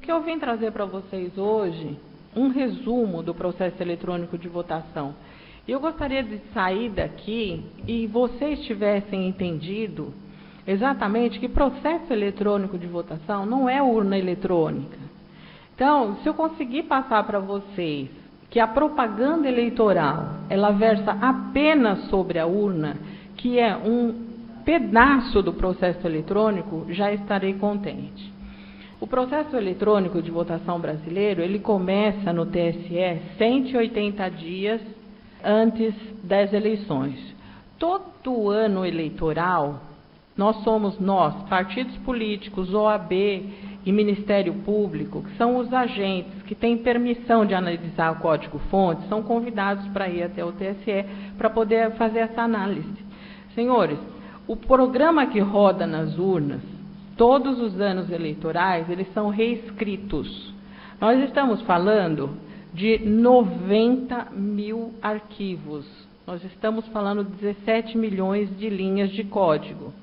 que eu vim trazer para vocês hoje um resumo do processo eletrônico de votação. Eu gostaria de sair daqui e vocês tivessem entendido exatamente que processo eletrônico de votação não é urna eletrônica. Então, se eu conseguir passar para vocês que a propaganda eleitoral, ela versa apenas sobre a urna, que é um pedaço do processo eletrônico, já estarei contente. O processo eletrônico de votação brasileiro, ele começa no TSE 180 dias antes das eleições. Todo ano eleitoral, nós, partidos políticos, OAB e Ministério Público, que são os agentes que têm permissão de analisar o código-fonte, são convidados para ir até o TSE para poder fazer essa análise. Senhores, o programa que roda nas urnas, todos os anos eleitorais, eles são reescritos. Nós estamos falando de 90 mil arquivos. Nós estamos falando de 17 milhões de linhas de código.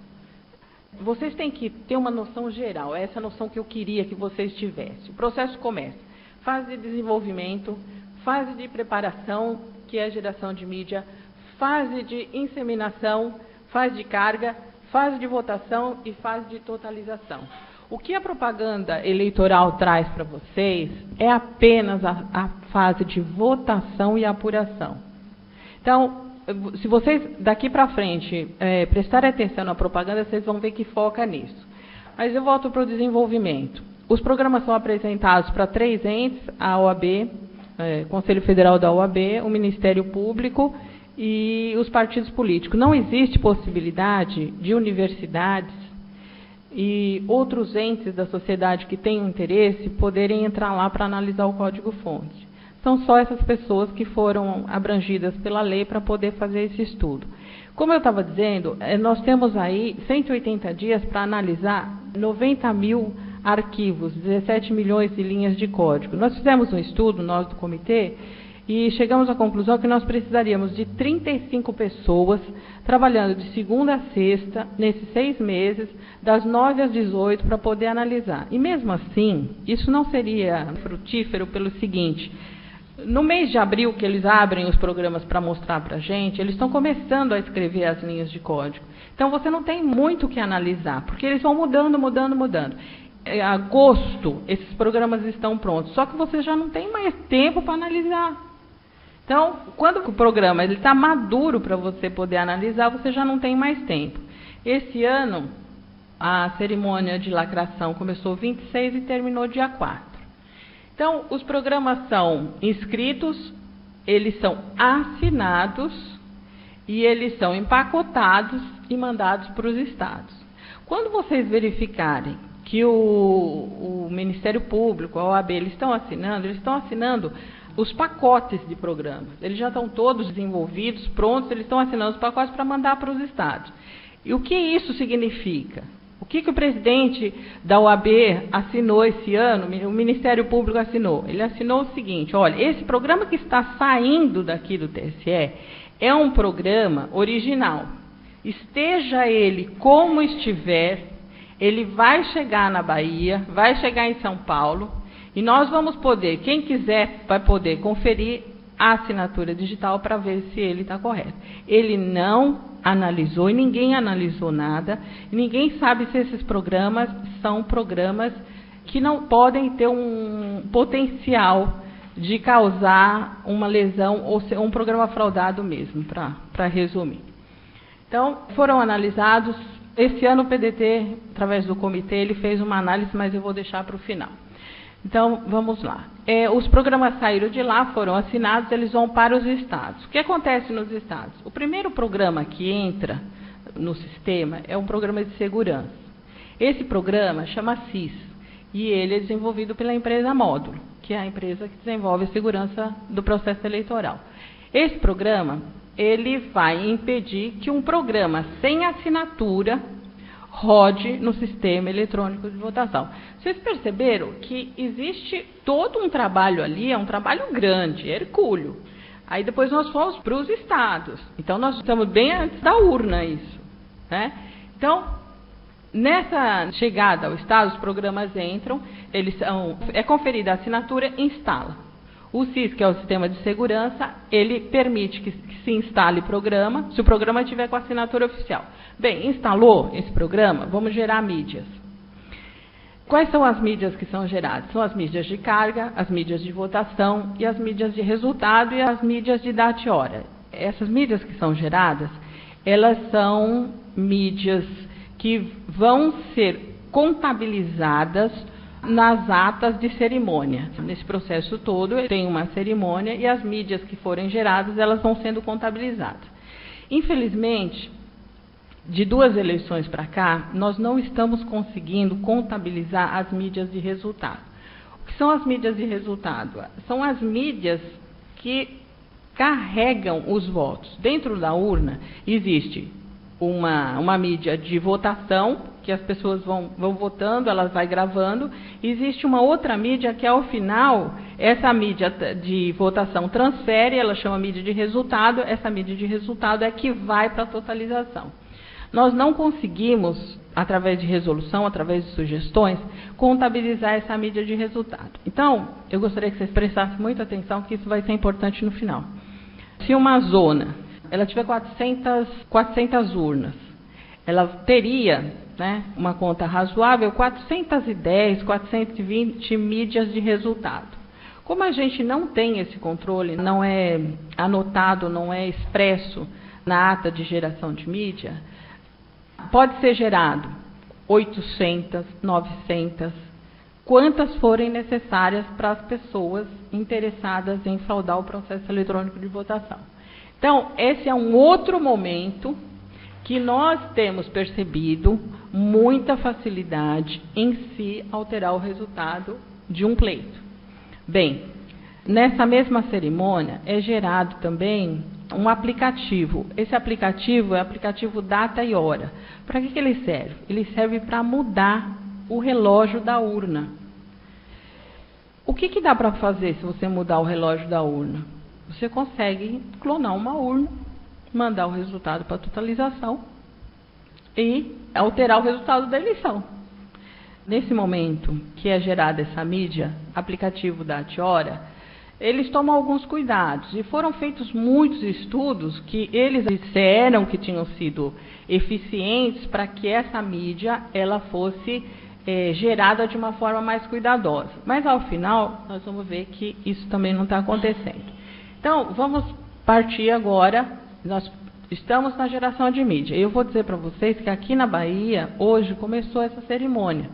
Vocês têm que ter uma noção geral, essa noção que eu queria que vocês tivessem. O processo começa, fase de desenvolvimento, fase de preparação, que é a geração de mídia, fase de inseminação, fase de carga, fase de votação e fase de totalização. O que a propaganda eleitoral traz para vocês é apenas a fase de votação e apuração. Então, se vocês daqui para frente prestarem atenção na propaganda, vocês vão ver que foca nisso. Mas eu volto para o desenvolvimento. Os programas são apresentados para 3 entes, a OAB, Conselho Federal da OAB, o Ministério Público e os partidos políticos. Não existe possibilidade de universidades e outros entes da sociedade que tenham interesse poderem entrar lá para analisar o código-fonte. São só essas pessoas que foram abrangidas pela lei para poder fazer esse estudo. Como eu estava dizendo, nós temos aí 180 dias para analisar 90 mil arquivos, 17 milhões de linhas de código. Nós fizemos um estudo, nós do comitê, e chegamos à conclusão que nós precisaríamos de 35 pessoas trabalhando de segunda a sexta, nesses 6 meses, das 9 às 18, para poder analisar. E mesmo assim, isso não seria frutífero pelo seguinte: no mês de abril, que eles abrem os programas para mostrar para a gente, eles estão começando a escrever as linhas de código. Então, você não tem muito o que analisar, porque eles vão mudando. Em agosto, esses programas estão prontos, só que você já não tem mais tempo para analisar. Então, quando o programa está maduro para você poder analisar, você já não tem mais tempo. Esse ano, a cerimônia de lacração começou 26 e terminou dia 4. Então, os programas são inscritos, eles são assinados e eles são empacotados e mandados para os estados. Quando vocês verificarem que o Ministério Público, a OAB, eles estão assinando os pacotes de programas. Eles já estão todos desenvolvidos, prontos, eles estão assinando os pacotes para mandar para os estados. E o que isso significa? O que o presidente da OAB assinou esse ano, o Ministério Público assinou? Ele assinou o seguinte: olha, esse programa que está saindo daqui do TSE é um programa original. Esteja ele como estiver, ele vai chegar na Bahia, vai chegar em São Paulo, e nós vamos poder, quem quiser, vai poder conferir a assinatura digital para ver se ele está correto. Ele não analisou, e ninguém analisou nada, e ninguém sabe se esses programas são programas que não podem ter um potencial de causar uma lesão ou ser um programa fraudado mesmo, para resumir. Então, foram analisados. Esse ano o PDT, através do comitê, ele fez uma análise, mas eu vou deixar para o final. Então, vamos lá. Os programas saíram de lá, foram assinados, eles vão para os estados. O que acontece nos estados? O primeiro programa que entra no sistema é um programa de segurança. Esse programa chama SIS, e ele é desenvolvido pela empresa Módulo, que é a empresa que desenvolve a segurança do processo eleitoral. Esse programa, ele vai impedir que um programa sem assinatura rode no sistema eletrônico de votação. Vocês perceberam que existe todo um trabalho ali, é um trabalho grande, hercúleo. Aí depois nós fomos para os estados. Então, nós estamos bem antes da urna, isso, né? Então, Nessa chegada ao Estado, os programas entram, é conferida a assinatura e instala. O SIS, que é o Sistema de Segurança, ele permite que se instale programa, se o programa tiver com a assinatura oficial. Bem, instalou esse programa, vamos gerar mídias. Quais são as mídias que são geradas? São as mídias de carga, as mídias de votação e as mídias de resultado e as mídias de data e hora. Essas mídias que são geradas, elas são mídias que vão ser contabilizadas nas atas de cerimônia. Nesse processo todo, tem uma cerimônia e as mídias que forem geradas, elas vão sendo contabilizadas. Infelizmente, de 2 eleições para cá, nós não estamos conseguindo contabilizar as mídias de resultado. O que são as mídias de resultado? São as mídias que carregam os votos. Dentro da urna existe uma mídia de votação, que as pessoas vão votando, elas vai gravando. Existe uma outra mídia que, ao final, essa mídia de votação transfere, ela chama mídia de resultado, essa mídia de resultado é que vai para a totalização. Nós não conseguimos, através de resolução, através de sugestões, contabilizar essa mídia de resultado. Então, eu gostaria que vocês prestassem muita atenção, que isso vai ser importante no final. Se uma zona ela tiver 400 urnas, ela teria, né, uma conta razoável, 410, 420 mídias de resultado. Como a gente não tem esse controle, não é anotado, não é expresso na ata de geração de mídia, pode ser gerado 800, 900, quantas forem necessárias para as pessoas interessadas em fraudar o processo eletrônico de votação. Então, esse é um outro momento que nós temos percebido muita facilidade em se alterar o resultado de um pleito. Bem, nessa mesma cerimônia é gerado também um aplicativo. Esse aplicativo é o aplicativo Data e Hora. Para que ele serve? Ele serve para mudar o relógio da urna. O que dá para fazer se você mudar o relógio da urna? Você consegue clonar uma urna, mandar o resultado para a totalização e alterar o resultado da eleição. Nesse momento que é gerada essa mídia, aplicativo Data e Hora, eles tomam alguns cuidados e foram feitos muitos estudos que eles disseram que tinham sido eficientes para que essa mídia ela fosse gerada de uma forma mais cuidadosa. Mas ao final nós vamos ver que isso também não está acontecendo. Então, vamos partir agora, nós estamos na geração de mídia. Eu vou dizer para vocês que aqui na Bahia, hoje, começou essa cerimônia,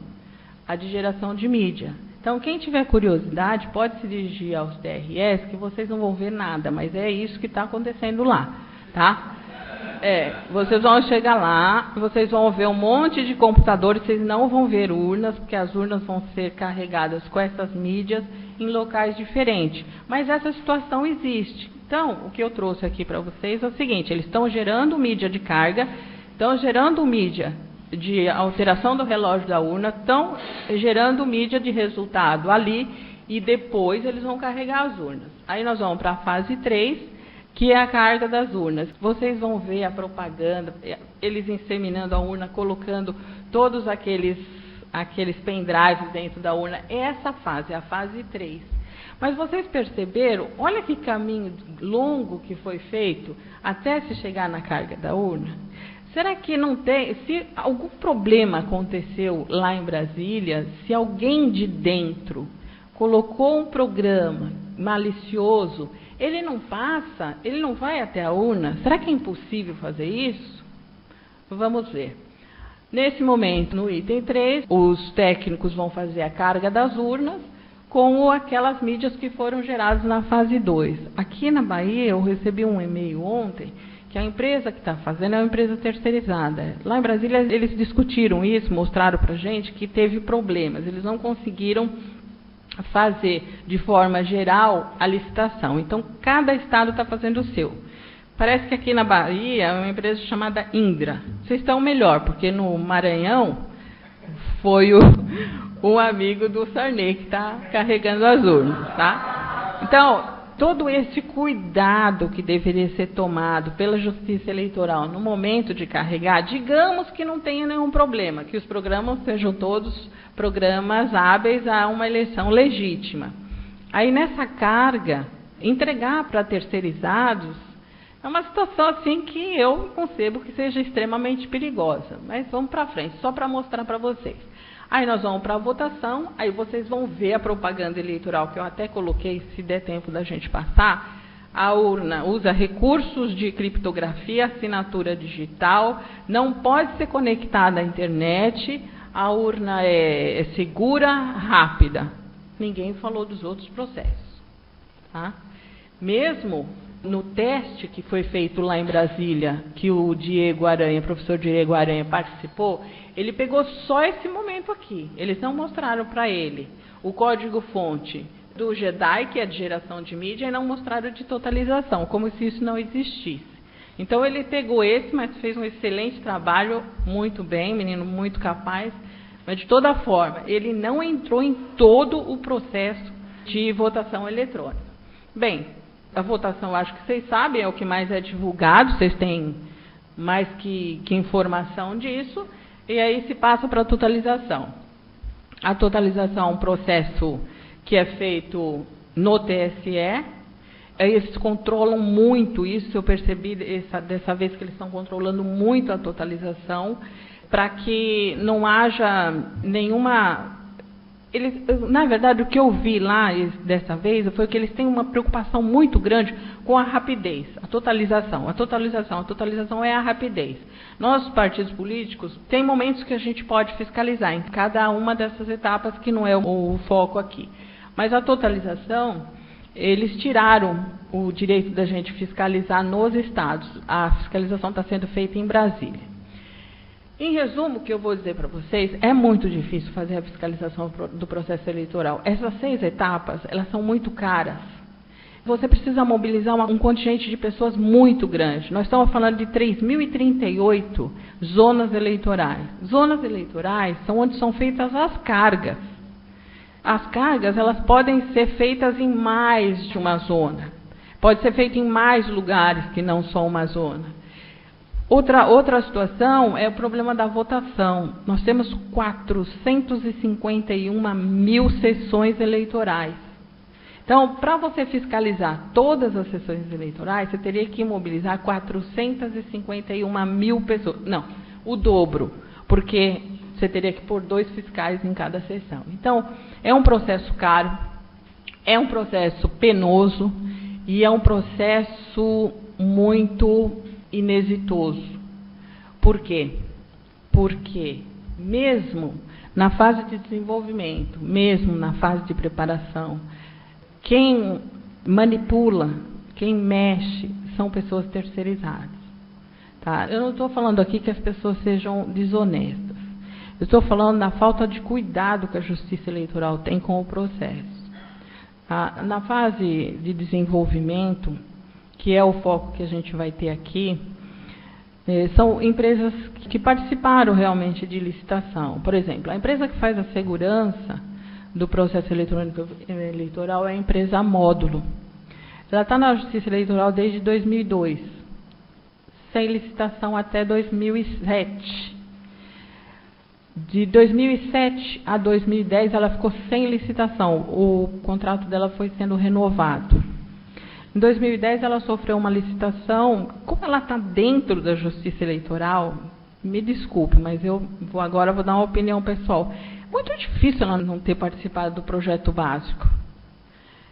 a de geração de mídia. Então, quem tiver curiosidade, pode se dirigir aos TRS, que vocês não vão ver nada, mas é isso que está acontecendo lá, tá? Vocês vão chegar lá, vocês vão ver um monte de computadores, vocês não vão ver urnas, porque as urnas vão ser carregadas com essas mídias em locais diferentes. Mas essa situação existe. Então, o que eu trouxe aqui para vocês é o seguinte, eles estão gerando mídia de carga, estão gerando mídia de alteração do relógio da urna, estão gerando mídia de resultado ali, e depois eles vão carregar as urnas. Aí nós vamos para a fase 3, que é a carga das urnas. Vocês vão ver a propaganda, eles inseminando a urna, colocando todos aqueles pendrives dentro da urna. Essa fase é a fase 3. Mas vocês perceberam, olha que caminho longo que foi feito até se chegar na carga da urna. Será que não tem, se algum problema aconteceu lá em Brasília, se alguém de dentro colocou um programa malicioso, ele não passa, ele não vai até a urna? Será que é impossível fazer isso? Vamos ver. Nesse momento, no item 3, os técnicos vão fazer a carga das urnas com aquelas mídias que foram geradas na fase 2. Aqui na Bahia, eu recebi um e-mail ontem, que a empresa que está fazendo é uma empresa terceirizada. Lá em Brasília, eles discutiram isso, mostraram para a gente que teve problemas. Eles não conseguiram fazer de forma geral a licitação. Então, cada estado está fazendo o seu. Parece que aqui na Bahia é uma empresa chamada Indra. Vocês estão melhor, porque no Maranhão foi um amigo do Sarney que está carregando as urnas, tá? Então, todo esse cuidado que deveria ser tomado pela Justiça Eleitoral no momento de carregar, digamos que não tenha nenhum problema, que os programas sejam todos programas hábeis a uma eleição legítima. Aí, nessa carga, entregar para terceirizados é uma situação assim que eu concebo que seja extremamente perigosa. Mas vamos para frente, só para mostrar para vocês. Aí nós vamos para a votação, aí vocês vão ver a propaganda eleitoral, que eu até coloquei, se der tempo da gente passar. A urna usa recursos de criptografia, assinatura digital, não pode ser conectada à internet, a urna é segura, rápida. Ninguém falou dos outros processos. Tá? Mesmo no teste que foi feito lá em Brasília, que o Diego Aranha, professor Diego Aranha participou, ele pegou só esse momento aqui. Eles não mostraram para ele o código-fonte do GEDAI, que é de geração de mídia, e não mostraram de totalização, como se isso não existisse. Então, ele pegou esse, mas fez um excelente trabalho, muito bem, menino muito capaz, mas de toda forma, ele não entrou em todo o processo de votação eletrônica. Bem, a votação, acho que vocês sabem, é o que mais é divulgado, vocês têm mais que informação disso, e aí se passa para a totalização. A totalização é um processo que é feito no TSE, eles controlam muito isso, eu percebi dessa vez que eles estão controlando muito a totalização, para que não haja nenhuma... na verdade, o que eu vi lá dessa vez foi que eles têm uma preocupação muito grande com a rapidez, a totalização. A totalização é a rapidez. Nós, partidos políticos, tem momentos que a gente pode fiscalizar em cada uma dessas etapas, que não é o foco aqui. Mas a totalização, eles tiraram o direito da gente fiscalizar nos estados. A fiscalização está sendo feita em Brasília. Em resumo, o que eu vou dizer para vocês, é muito difícil fazer a fiscalização do processo eleitoral. Essas 6 etapas, elas são muito caras. Você precisa mobilizar um contingente de pessoas muito grande. Nós estamos falando de 3.038 zonas eleitorais. Zonas eleitorais são onde são feitas as cargas. As cargas, elas podem ser feitas em mais de uma zona. Pode ser feito em mais lugares que não só uma zona. Outra situação é o problema da votação. Nós temos 451 mil sessões eleitorais. Então, para você fiscalizar todas as sessões eleitorais, você teria que mobilizar 451 mil pessoas. Não, o dobro, porque você teria que pôr 2 fiscais em cada sessão. Então, é um processo caro, é um processo penoso e é um processo muito inexitoso. Por quê? Porque mesmo na fase de desenvolvimento, mesmo na fase de preparação, quem manipula, quem mexe, são pessoas terceirizadas. Tá? Eu não estou falando aqui que as pessoas sejam desonestas. Eu estou falando da falta de cuidado que a Justiça Eleitoral tem com o processo. Tá? Na fase de desenvolvimento, que é o foco que a gente vai ter aqui, são empresas que participaram realmente de licitação. Por exemplo, a empresa que faz a segurança do processo eletrônico eleitoral é a empresa Módulo. Ela está na Justiça Eleitoral desde 2002, sem licitação até 2007. De 2007 a 2010, ela ficou sem licitação. O contrato dela foi sendo renovado. Em 2010, ela sofreu uma licitação. Como ela está dentro da Justiça Eleitoral, me desculpe, mas eu agora vou dar uma opinião pessoal. Muito difícil ela não ter participado do projeto básico.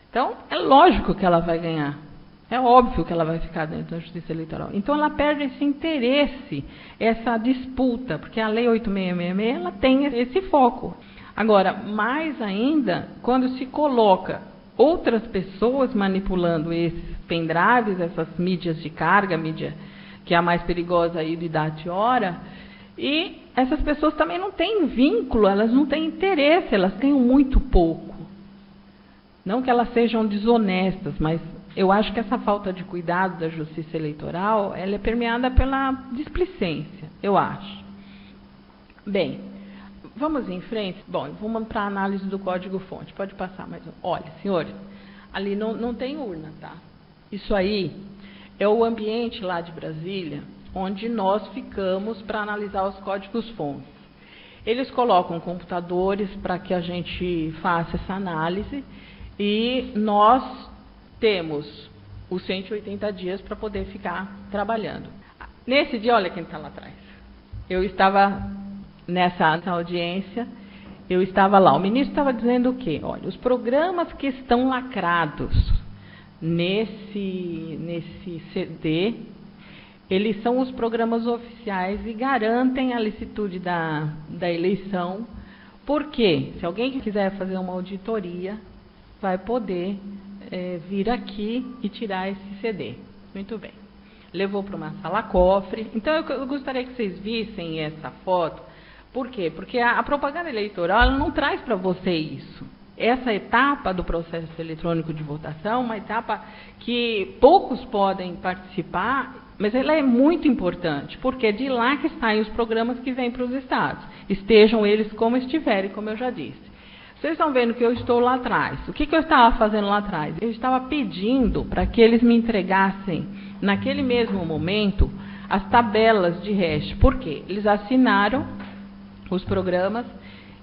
Então, é lógico que ela vai ganhar. É óbvio que ela vai ficar dentro da Justiça Eleitoral. Então, ela perde esse interesse, essa disputa, porque a Lei 8666 ela tem esse foco. Agora, mais ainda, quando se coloca outras pessoas manipulando esses pendrives, essas mídias de carga, mídia que é a mais perigosa aí de data e hora, e essas pessoas também não têm vínculo, elas não têm interesse, elas ganham muito pouco. Não que elas sejam desonestas, mas eu acho que essa falta de cuidado da Justiça Eleitoral, ela é permeada pela displicência, eu acho. Bem, vamos em frente? Bom, vamos para a análise do código-fonte. Pode passar mais um. Olha, senhores, Ali não tem urna, tá? Isso aí é o ambiente lá de Brasília, onde nós ficamos para analisar os códigos-fontes. Eles colocam computadores para que a gente faça essa análise e nós temos os 180 dias para poder ficar trabalhando. Nesse dia, olha quem está lá atrás. Eu estava nessa audiência, eu estava lá. O ministro estava dizendo o quê? Olha, os programas que estão lacrados nesse CD, eles são os programas oficiais e garantem a licitude da eleição, porque se alguém quiser fazer uma auditoria, vai poder vir aqui e tirar esse CD. Muito bem. Levou para uma sala cofre. Então, eu gostaria que vocês vissem essa foto. Por quê? Porque a propaganda eleitoral ela não traz para você isso. Essa etapa do processo eletrônico de votação é uma etapa que poucos podem participar, mas ela é muito importante, porque é de lá que saem os programas que vêm para os estados, estejam eles como estiverem, como eu já disse. Vocês estão vendo que eu estou lá atrás. O que eu estava fazendo lá atrás? Eu estava pedindo para que eles me entregassem, naquele mesmo momento, as tabelas de hash. Por quê? Eles assinaram os programas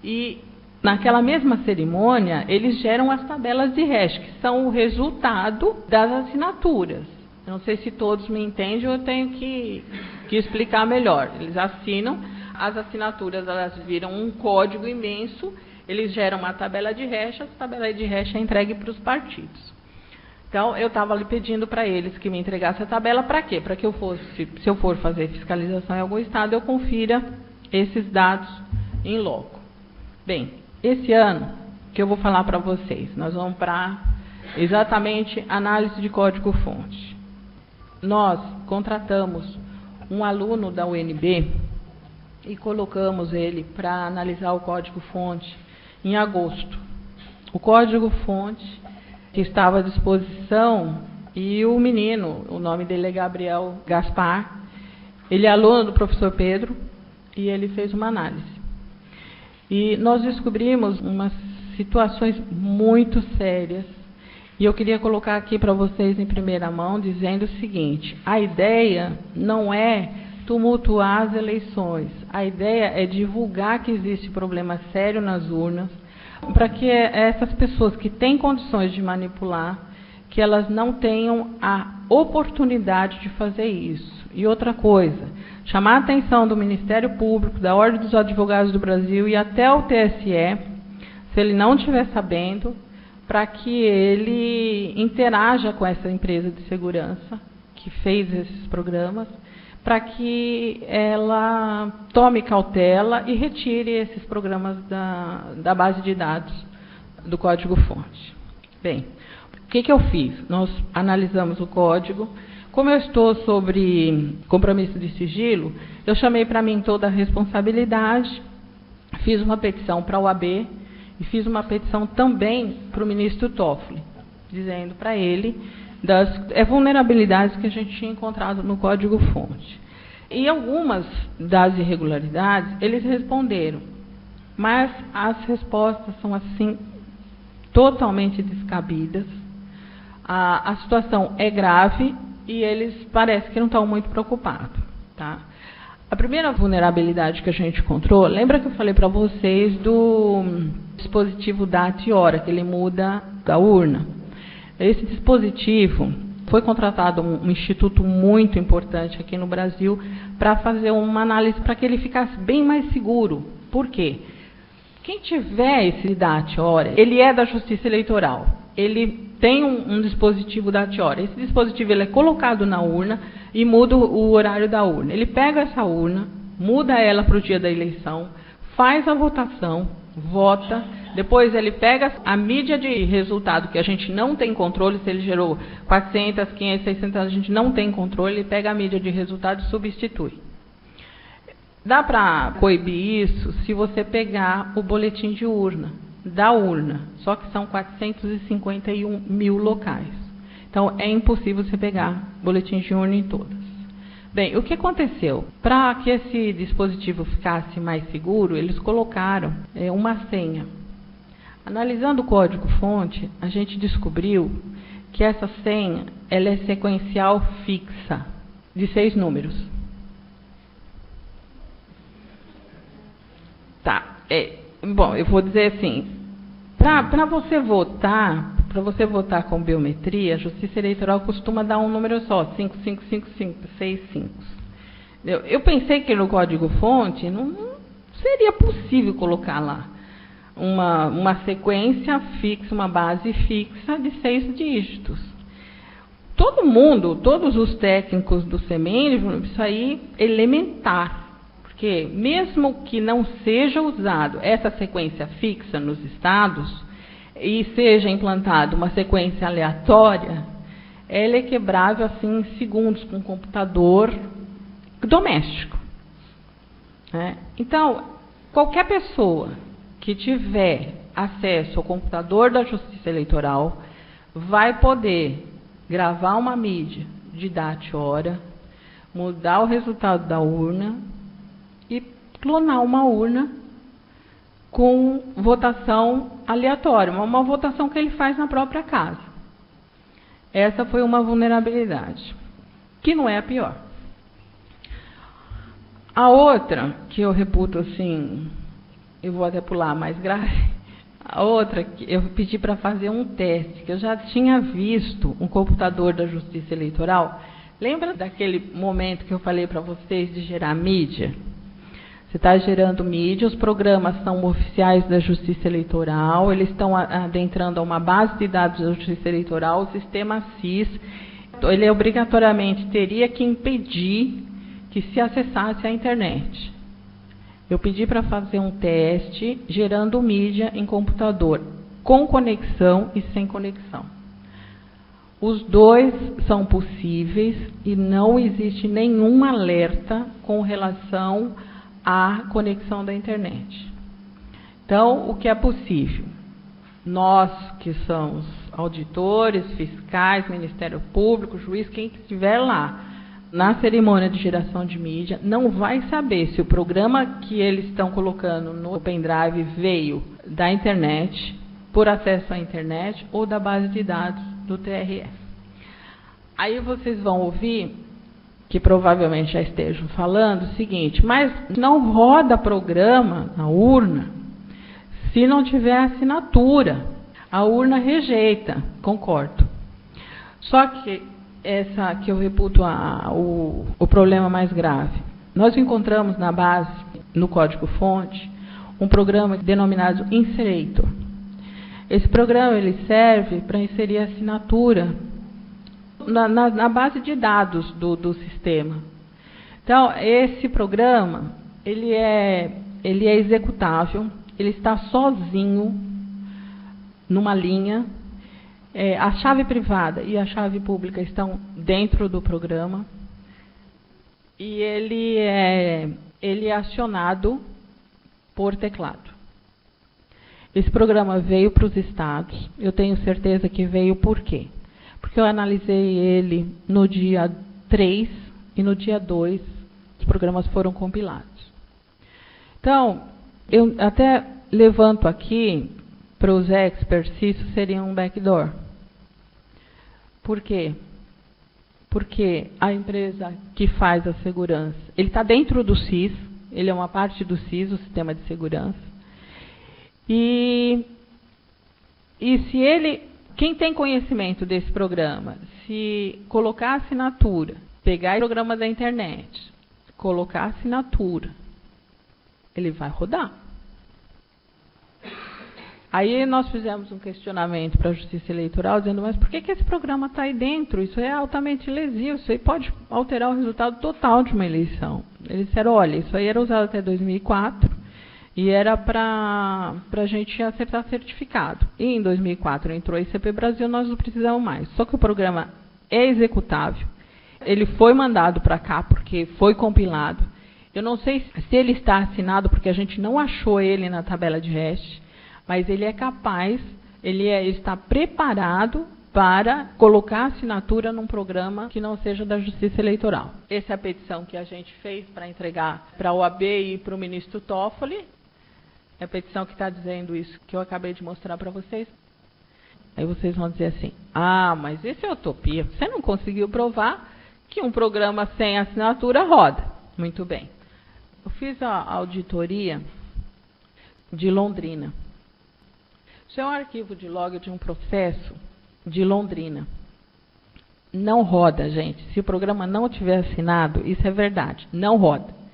e, naquela mesma cerimônia, eles geram as tabelas de hash, que são o resultado das assinaturas. Eu não sei se todos me entendem, eu tenho que explicar melhor. Eles assinam, as assinaturas elas viram um código imenso, eles geram uma tabela de hash, essa tabela de hash é entregue para os partidos. Então, eu estava ali pedindo para eles que me entregassem a tabela, para quê? Para que eu fosse, se eu for fazer fiscalização em algum estado, eu confira esses dados em loco. Bem, esse ano, que eu vou falar para vocês, nós vamos para exatamente análise de código-fonte. Nós contratamos um aluno da UNB e colocamos ele para analisar o código-fonte em agosto. O código-fonte que estava à disposição e o menino, o nome dele é Gabriel Gaspar, ele é aluno do professor Pedro e ele fez uma análise. E nós descobrimos umas situações muito sérias e eu queria colocar aqui para vocês em primeira mão dizendo o seguinte: a ideia não é tumultuar as eleições. A ideia é divulgar que existe problema sério nas urnas, para que essas pessoas que têm condições de manipular, que elas não tenham a oportunidade de fazer isso. E outra coisa, chamar a atenção do Ministério Público, da Ordem dos Advogados do Brasil e até o TSE, se ele não estiver sabendo, para que ele interaja com essa empresa de segurança que fez esses programas, para que ela tome cautela e retire esses programas da base de dados do código-fonte. Bem, o que eu fiz? Nós analisamos o código. Como eu estou sobre compromisso de sigilo, eu chamei para mim toda a responsabilidade, fiz uma petição para a OAB e fiz uma petição também para o ministro Toffoli, dizendo para ele das vulnerabilidades que a gente tinha encontrado no código-fonte. E algumas das irregularidades, eles responderam, mas as respostas são, assim, totalmente descabidas. A situação é grave e eles parecem que não estão muito preocupados. Tá? A primeira vulnerabilidade que a gente encontrou, lembra que eu falei para vocês do dispositivo data e hora, que ele muda da urna? Esse dispositivo foi contratado um instituto muito importante aqui no Brasil para fazer uma análise para que ele ficasse bem mais seguro. Por quê? Quem tiver esse data e hora, ele é da Justiça Eleitoral. Ele tem um dispositivo data e hora. Esse dispositivo ele é colocado na urna e muda o horário da urna. Ele pega essa urna, muda ela para o dia da eleição, faz a votação, vota, depois ele pega a mídia de resultado, que a gente não tem controle, se ele gerou 400, 500, 600, a gente não tem controle, ele pega a mídia de resultado e substitui. Dá para coibir isso se você pegar o boletim de urna, da urna, só que são 451 mil locais. Então, é impossível você pegar boletim de urna em todas. Bem, o que aconteceu? Para que esse dispositivo ficasse mais seguro, eles colocaram uma senha. Analisando o código-fonte, a gente descobriu que essa senha ela é sequencial fixa, de 6 números. Tá. Bom, eu vou dizer assim, para você votar com biometria, a Justiça Eleitoral costuma dar um número só, 5555, 65. Eu pensei que no código-fonte não seria possível colocar lá uma sequência fixa, uma base fixa de 6 dígitos. Todo mundo, todos os técnicos do CEMEN, isso aí é elementar. Porque, mesmo que não seja usado essa sequência fixa nos estados e seja implantada uma sequência aleatória, ela é quebrável assim em segundos com um computador doméstico. Né? Então, qualquer pessoa que tiver acesso ao computador da Justiça Eleitoral vai poder gravar uma mídia de data e hora, mudar o resultado da urna e clonar uma urna com votação aleatória, uma votação que ele faz na própria casa. Essa foi uma vulnerabilidade, que não é a pior. A outra, que eu reputo assim, eu vou até pular mais grave, a outra, que eu pedi para fazer um teste, que eu já tinha visto um computador da Justiça Eleitoral. Lembra daquele momento que eu falei para vocês de gerar mídia? Você está gerando mídia, os programas são oficiais da Justiça Eleitoral, eles estão adentrando a uma base de dados da Justiça Eleitoral, o sistema SIS, ele obrigatoriamente teria que impedir que se acessasse a internet. Eu pedi para fazer um teste gerando mídia em computador, com conexão e sem conexão. Os dois são possíveis e não existe nenhum alerta com relação à conexão da internet. Então, o que é possível? Nós, que somos auditores, fiscais, Ministério Público, juiz, quem estiver lá na cerimônia de geração de mídia, não vai saber se o programa que eles estão colocando no pendrive veio da internet, por acesso à internet, ou da base de dados do TRE. Aí vocês vão ouvir, que provavelmente já estejam falando, o seguinte, mas não roda programa na urna se não tiver assinatura. A urna rejeita, concordo. Só que essa que eu reputo o problema mais grave. Nós encontramos na base, no código-fonte, um programa denominado Inserator. Esse programa ele serve para inserir a assinatura na base de dados do sistema. Então, esse programa ele é executável, ele está sozinho numa linha. A chave privada e a chave pública estão dentro do programa e ele é acionado por teclado. Esse programa veio para os estados, eu tenho certeza que veio por quê? Porque eu analisei ele no dia 3 e no dia 2, os programas foram compilados. Então, eu até levanto aqui, para os experts, se isso seria um backdoor. Por quê? Porque a empresa que faz a segurança, ele está dentro do SIS, ele é uma parte do SIS, o sistema de segurança. E se ele, quem tem conhecimento desse programa, se colocar a assinatura, pegar o programa da internet, colocar a assinatura, ele vai rodar. Aí nós fizemos um questionamento para a Justiça Eleitoral, dizendo, mas por que esse programa está aí dentro? Isso é altamente lesivo, isso aí pode alterar o resultado total de uma eleição. Eles disseram, olha, isso aí era usado até 2004 e era para a gente acertar certificado. E em 2004 entrou a ICP Brasil, nós não precisamos mais. Só que o programa é executável, ele foi mandado para cá porque foi compilado. Eu não sei se ele está assinado, porque a gente não achou ele na tabela de hash, mas ele é capaz, ele está preparado para colocar a assinatura num programa que não seja da Justiça Eleitoral. Essa é a petição que a gente fez para entregar para a OAB e para o ministro Toffoli. É a petição que está dizendo isso que eu acabei de mostrar para vocês. Aí vocês vão dizer assim, mas isso é utopia. Você não conseguiu provar que um programa sem assinatura roda. Muito bem. Eu fiz a auditoria de Londrina. Isso é um arquivo de log de um processo de Londrina. Não roda, gente. Se o programa não tiver assinado, isso é verdade, não roda.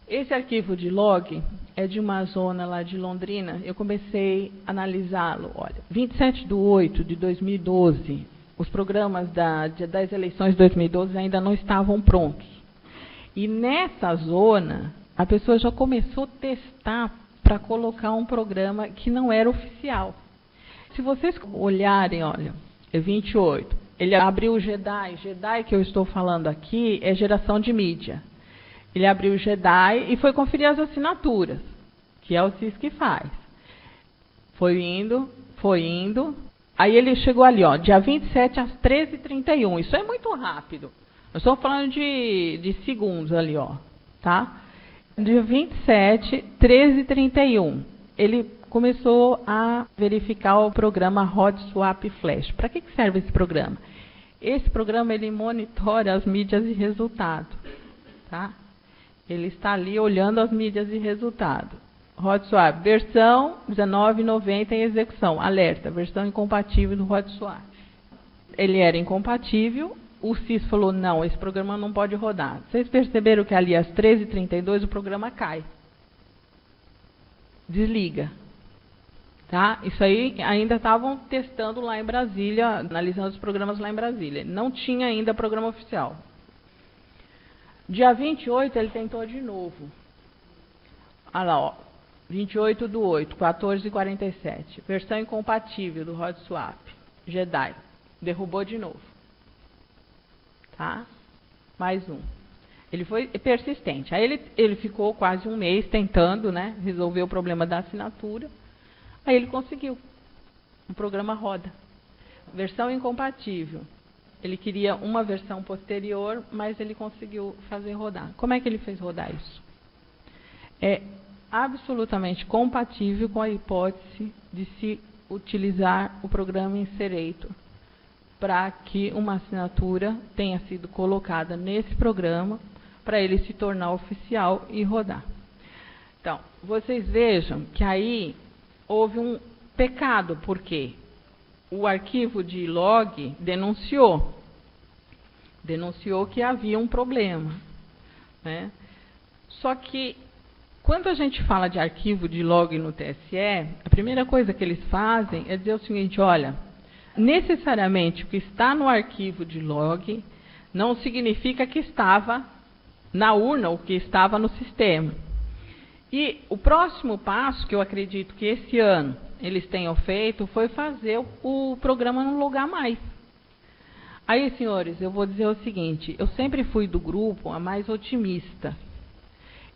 Esse arquivo de log é de uma zona lá de Londrina. Eu comecei a analisá-lo. Olha, 27/8/2012, os programas das eleições de 2012 ainda não estavam prontos. E nessa zona, a pessoa já começou a testar para colocar um programa que não era oficial. Se vocês olharem, olha, é 28. Ele abriu o JEDI. JEDI que eu estou falando aqui é geração de mídia. Ele abriu o JEDI e foi conferir as assinaturas, que é o CIS que faz. Foi indo. Aí ele chegou ali, ó, dia 27 às 13h31. Isso é muito rápido. Nós estamos falando de segundos ali, ó, tá? Dia 27, 13h31. Ele começou a verificar o programa HotSwap Flash. Para que serve esse programa? Esse programa ele monitora as mídias de resultado, tá? Ele está ali olhando as mídias de resultado. HotSwap, versão 1990 em execução. Alerta, versão incompatível do HotSwap. Ele era incompatível, o CIS falou, não, esse programa não pode rodar. Vocês perceberam que ali às 13h32 o programa cai. Desliga. Tá? Isso aí ainda estavam testando lá em Brasília, analisando os programas lá em Brasília. Não tinha ainda programa oficial. Dia 28 ele tentou de novo. Olha lá, ó. 28/8, 14h47. Versão incompatível do HotSwap. JEDI. Derrubou de novo. Tá? Mais um. Ele foi persistente. Aí ele ficou quase um mês tentando, né, resolver o problema da assinatura. Aí ele conseguiu. O programa roda. Versão incompatível. Ele queria uma versão posterior, mas ele conseguiu fazer rodar. Como é que ele fez rodar isso? É absolutamente compatível com a hipótese de se utilizar o programa Inserator para que uma assinatura tenha sido colocada nesse programa para ele se tornar oficial e rodar. Então, vocês vejam que aí houve um pecado, porque o arquivo de log denunciou que havia um problema, né? Só que, quando a gente fala de arquivo de log no TSE, a primeira coisa que eles fazem é dizer o seguinte, olha, necessariamente o que está no arquivo de log não significa que estava na urna ou que estava no sistema. E o próximo passo, que eu acredito que esse ano eles tenham feito, foi fazer o programa não logar mais. Aí, senhores, eu vou dizer o seguinte, eu sempre fui do grupo a mais otimista.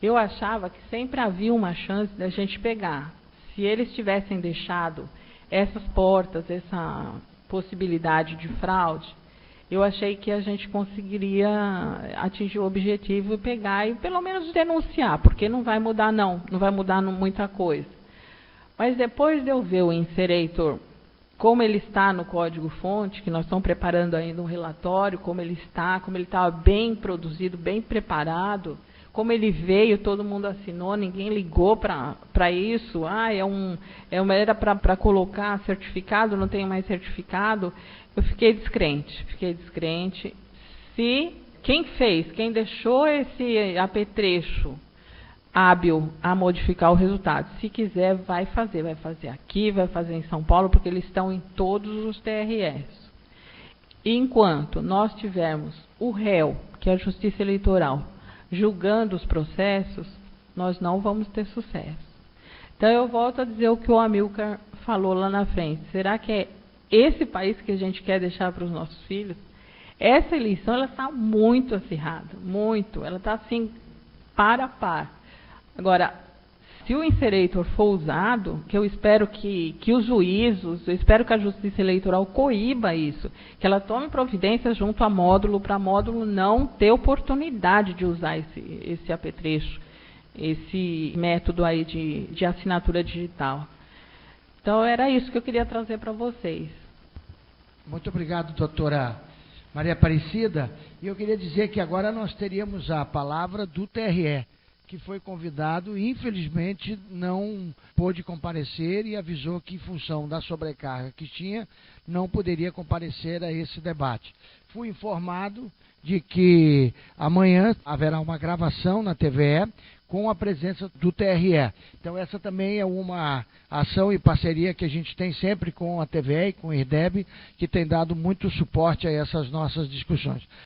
Eu achava que sempre havia uma chance da gente pegar. Se eles tivessem deixado essas portas, essa possibilidade de fraude, eu achei que a gente conseguiria atingir o objetivo e pegar e pelo menos denunciar, porque não vai mudar não vai mudar muita coisa. Mas depois de eu ver o Inserator, como ele está no código-fonte, que nós estamos preparando ainda um relatório, como ele estava bem produzido, bem preparado, como ele veio, todo mundo assinou, ninguém ligou para isso, era para colocar certificado, não tem mais certificado. Eu fiquei descrente. Se quem deixou esse apetrecho hábil a modificar o resultado, se quiser, vai fazer aqui, vai fazer em São Paulo, porque eles estão em todos os TRS. E enquanto nós tivermos o réu, que é a Justiça Eleitoral, julgando os processos, nós não vamos ter sucesso. Então, eu volto a dizer o que o Amilcar falou lá na frente. Será que é esse país que a gente quer deixar para os nossos filhos? Essa eleição ela está muito acirrada, muito. Ela está assim, par a par. Agora, se o Inserator for usado, que eu espero que os juízos, eu espero que a Justiça Eleitoral coíba isso, que ela tome providências junto a módulo, para módulo não ter oportunidade de usar esse apetrecho esse método aí de assinatura digital. Então, era isso que eu queria trazer para vocês. Muito obrigado, doutora Maria Aparecida. E eu queria dizer que agora nós teríamos a palavra do TRE, que foi convidado e, infelizmente, não pôde comparecer e avisou que, em função da sobrecarga que tinha, não poderia comparecer a esse debate. Fui informado de que amanhã haverá uma gravação na TVE com a presença do TRE. Então, essa também é uma ação e parceria que a gente tem sempre com a TVE e com o IRDEB, que tem dado muito suporte a essas nossas discussões.